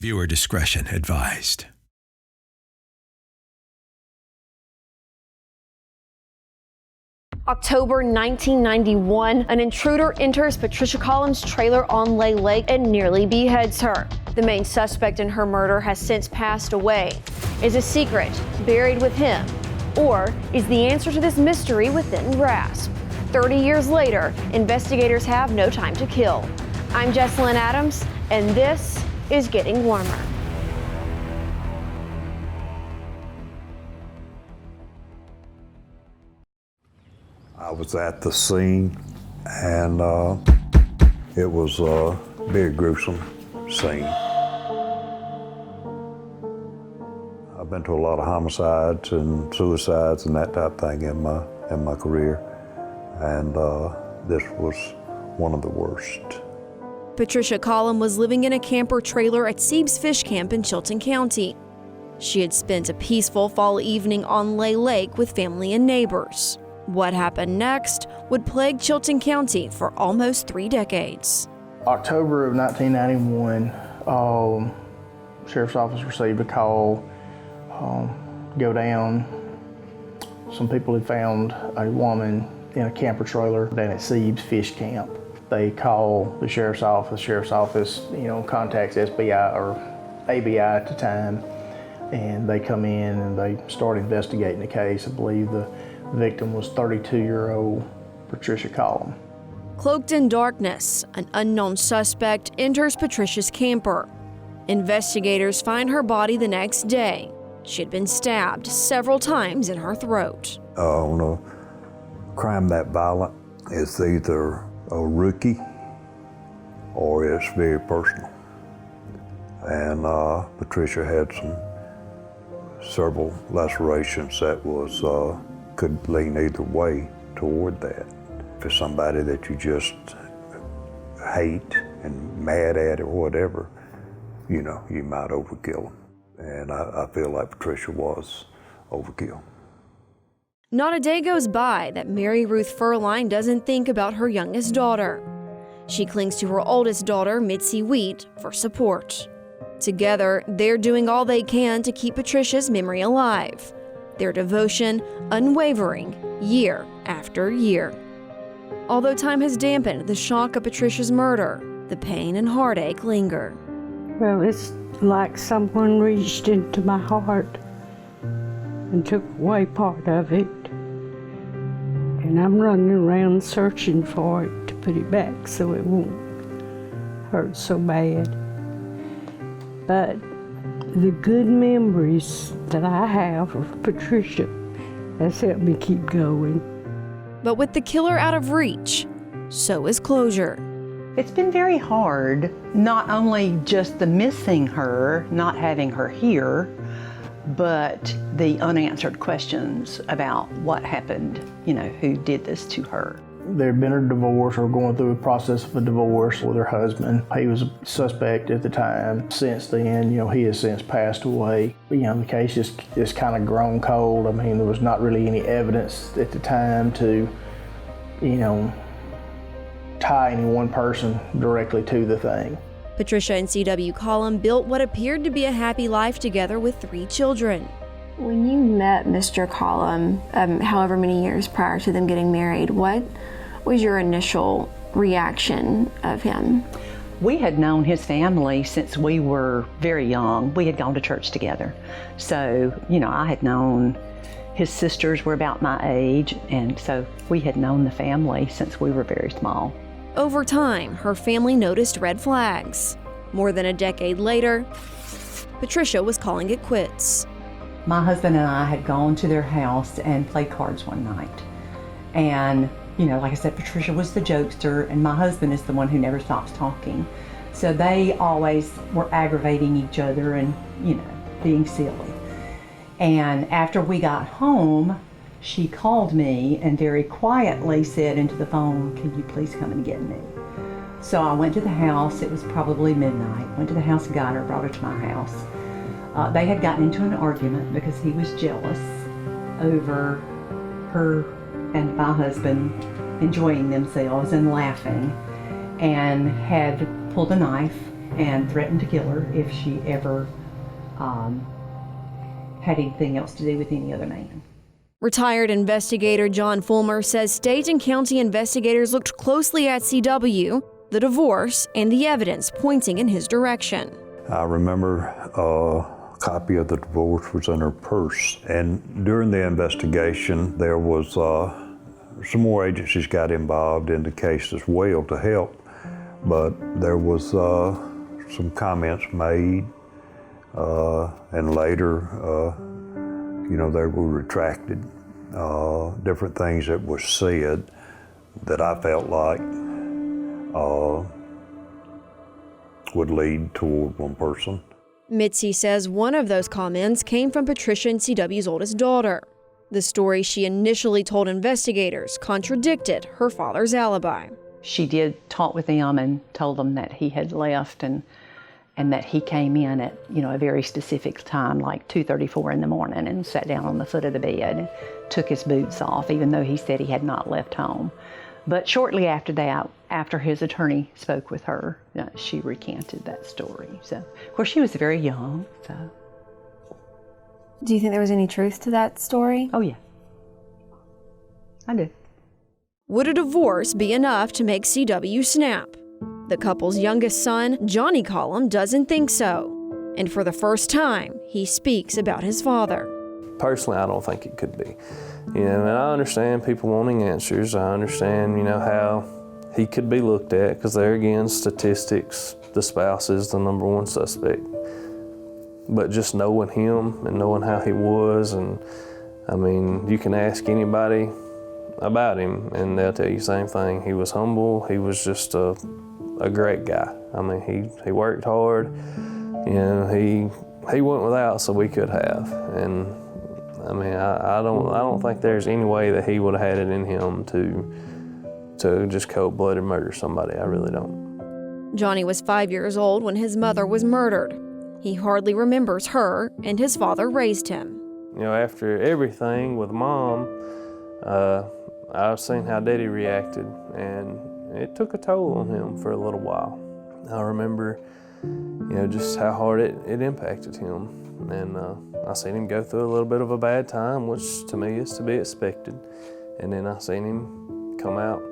Viewer discretion advised. October 1991, an intruder enters Patricia Collins' trailer on Lay Lake and nearly beheads her. The main suspect in her murder has since passed away. Is a secret buried with him? Or is the answer to this mystery within grasp? 30 years later, investigators have no time to kill. I'm Jessalyn Adams, and this is Getting Warmer. I was at the scene, and it was a very gruesome scene. I've been to a lot of homicides and suicides and that type of thing in my career, and this was one of the worst. Patricia Collum was living in a camper trailer at Seeb's Fish Camp in Chilton County. She had spent a peaceful fall evening on Lay Lake with family and neighbors. What happened next would plague Chilton County for almost 3 decades. October of 1991, Sheriff's Office received a call to go down. Some people had found a woman in a camper trailer down at Seeb's Fish Camp. They call the Sheriff's Office. Sheriff's Office, contacts SBI or ABI at the time, and they come in and they start investigating the case. I believe the victim was 32-year-old Patricia Collins. Cloaked in darkness, an unknown suspect enters Patricia's camper. Investigators find her body the next day. She had been stabbed several times in her throat. On a crime that violent, it's either a rookie or it's very personal. And Patricia had several lacerations that could lean either way toward that. If it's somebody that you just hate and mad at or whatever, you might overkill them. And I feel like Patricia was overkill. Not a day goes by that Mary Ruth Furline doesn't think about her youngest daughter. She clings to her oldest daughter, Mitzi Wheat, for support. Together, they're doing all they can to keep Patricia's memory alive. Their devotion unwavering year after year. Although time has dampened the shock of Patricia's murder, the pain and heartache linger. Well, it's like someone reached into my heart and took away part of it. And I'm running around searching for it to put it back so it won't hurt so bad. But the good memories that I have of Patricia has helped me keep going. But with the killer out of reach, so is closure. It's been very hard, not only just the missing her, not having her here, but the unanswered questions about what happened, who did this to her. There had been a divorce or going through a process of a divorce with her husband. He was a suspect at the time. Since then, he has since passed away. The case just kind of grown cold. I mean, there was not really any evidence at the time to, tie any one person directly to the thing. Patricia and C.W. Collum built what appeared to be a happy life together with 3 children. When you met Mr. Collum, however many years prior to them getting married, what was your initial reaction of him? We had known his family since we were very young. We had gone to church together. So, I had known his sisters were about my age, and so we had known the family since we were very small. Over time, her family noticed red flags. More than a decade later, Patricia was calling it quits. My husband and I had gone to their house and played cards one night. And, like I said, Patricia was the jokester, and my husband is the one who never stops talking. So they always were aggravating each other and, being silly. And after we got home, she called me and very quietly said into the phone, "Can you please come and get me?" So I went to the house. It was probably midnight. Went to the house, got her, brought her to my house. They had gotten into an argument because he was jealous over her and my husband enjoying themselves and laughing, and had pulled a knife and threatened to kill her if she ever had anything else to do with any other man. Retired investigator John Fulmer says state and county investigators looked closely at CW, the divorce, and the evidence pointing in his direction. I remember a copy of the divorce was in her purse, and during the investigation there was some more agencies got involved in the case as well to help, but there was some comments made and later they were retracted. Different things that were said that I felt like would lead toward one person. Mitzi says one of those comments came from Patricia and CW's oldest daughter. The story she initially told investigators contradicted her father's alibi. She did talk with them and told them that he had left and that he came in at a very specific time, like 2:34 in the morning, and sat down on the foot of the bed and took his boots off, even though he said he had not left home. But shortly after that, after his attorney spoke with her, she recanted that story. So, of course, she was very young. So, do you think there was any truth to that story? Oh yeah, I do. Would a divorce be enough to make CW snap? The couple's youngest son, Johnny Collum, doesn't think so. And for the first time, he speaks about his father. Personally, I don't think it could be. And I understand people wanting answers. I understand, how he could be looked at, because there again, statistics, the spouse is the number one suspect. But just knowing him and knowing how he was, and you can ask anybody about him and they'll tell you the same thing. He was humble. He was just a great guy. He worked hard. He went without so we could have. And I don't think there's any way that he would have had it in him to just cold-blooded murder somebody. I really don't. Johnny was 5 years old when his mother was murdered. He hardly remembers her, and his father raised him. After everything with Mom, I've seen how Daddy reacted, and it took a toll on him for a little while. I remember, just how hard it impacted him. And I seen him go through a little bit of a bad time, which to me is to be expected. And then I seen him come out,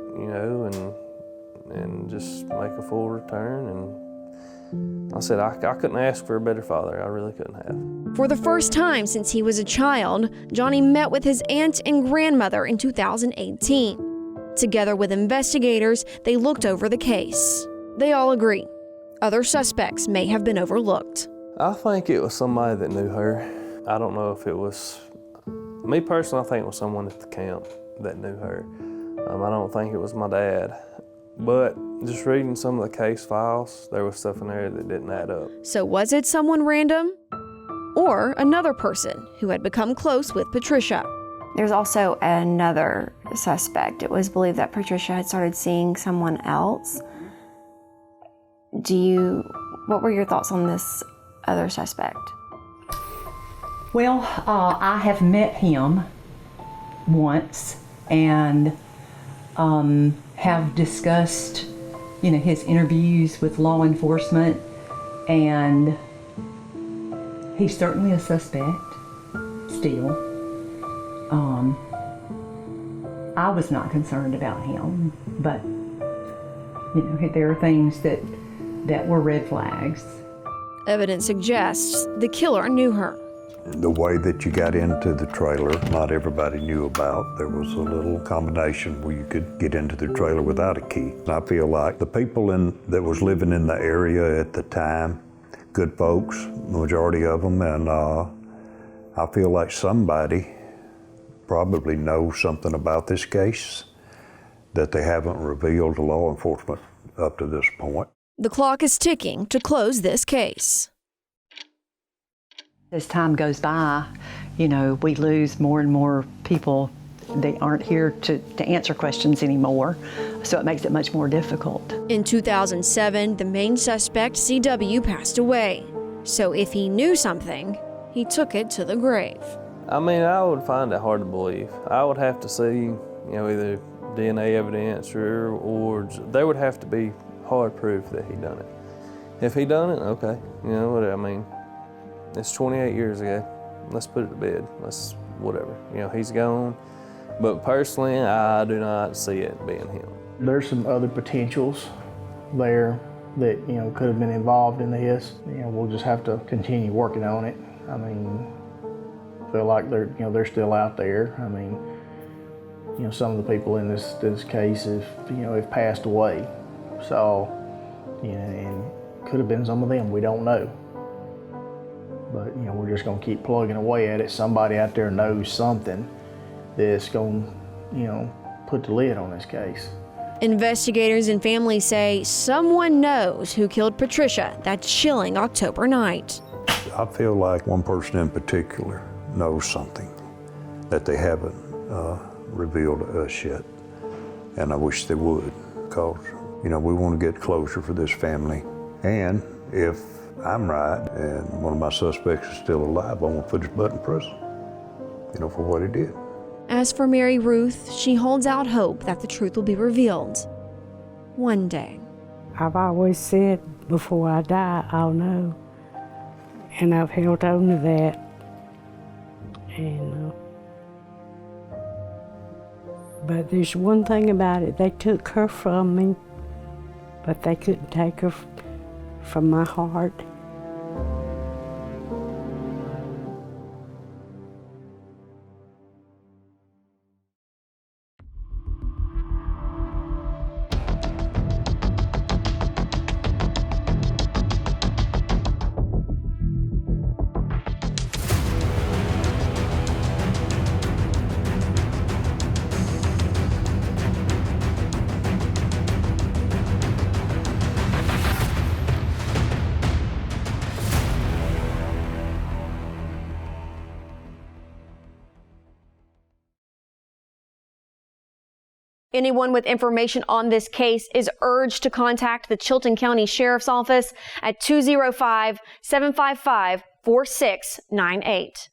and just make a full return. And I said, I couldn't ask for a better father. I really couldn't have. For the first time since he was a child, Johnny met with his aunt and grandmother in 2018. Together with investigators, they looked over the case. They all agree. Other suspects may have been overlooked. I think it was somebody that knew her. I don't know if it was, me personally, I think it was someone at the camp that knew her. I don't think it was my dad. But just reading some of the case files, there was stuff in there that didn't add up. So was it someone random? Or another person who had become close with Patricia? There's also another suspect. It was believed that Patricia had started seeing someone else. What were your thoughts on this other suspect? Well, I have met him once and have discussed, his interviews with law enforcement, and he's certainly a suspect still. I was not concerned about him, but there are things that were red flags. Evidence suggests the killer knew her. The way that you got into the trailer, not everybody knew about. There was a little combination where you could get into the trailer without a key. I feel like the people that was living in the area at the time, good folks, the majority of them, and I feel like somebody probably knows something about this case that they haven't revealed to law enforcement up to this point. The clock is ticking to close this case. As time goes by, we lose more and more people. They aren't here to answer questions anymore, so it makes it much more difficult. In 2007, the main suspect, CW, passed away. So if he knew something, he took it to the grave. I would find it hard to believe. I would have to see, either DNA evidence or there would have to be hard proof that he done it. If he done it, okay. You know what I mean? It's 28 years ago. Let's put it to bed. Let's whatever. You know, he's gone. But personally, I do not see it being him. There's some other potentials there that, you know, could have been involved in this. You know, we'll just have to continue working on it. I mean, I feel like they're still out there. I mean, you know, some of the people in this case have passed away. So, you know, and could have been some of them, we don't know. But, you know, we're just gonna keep plugging away at it. Somebody out there knows something that's gonna, you know, put the lid on this case. Investigators and families say someone knows who killed Patricia that chilling October night. I feel like one person in particular knows something that they haven't revealed to us yet. And I wish they would, because, you know, we want to get closure for this family. And if I'm right and one of my suspects is still alive, I want to put his butt in prison, you know, for what he did. As for Mary Ruth, she holds out hope that the truth will be revealed one day. I've always said, before I die, I'll know. And I've held on to that. And, but there's one thing about it, they took her from me, but they couldn't take her from my heart. Anyone with information on this case is urged to contact the Chilton County Sheriff's Office at 205-755-4698.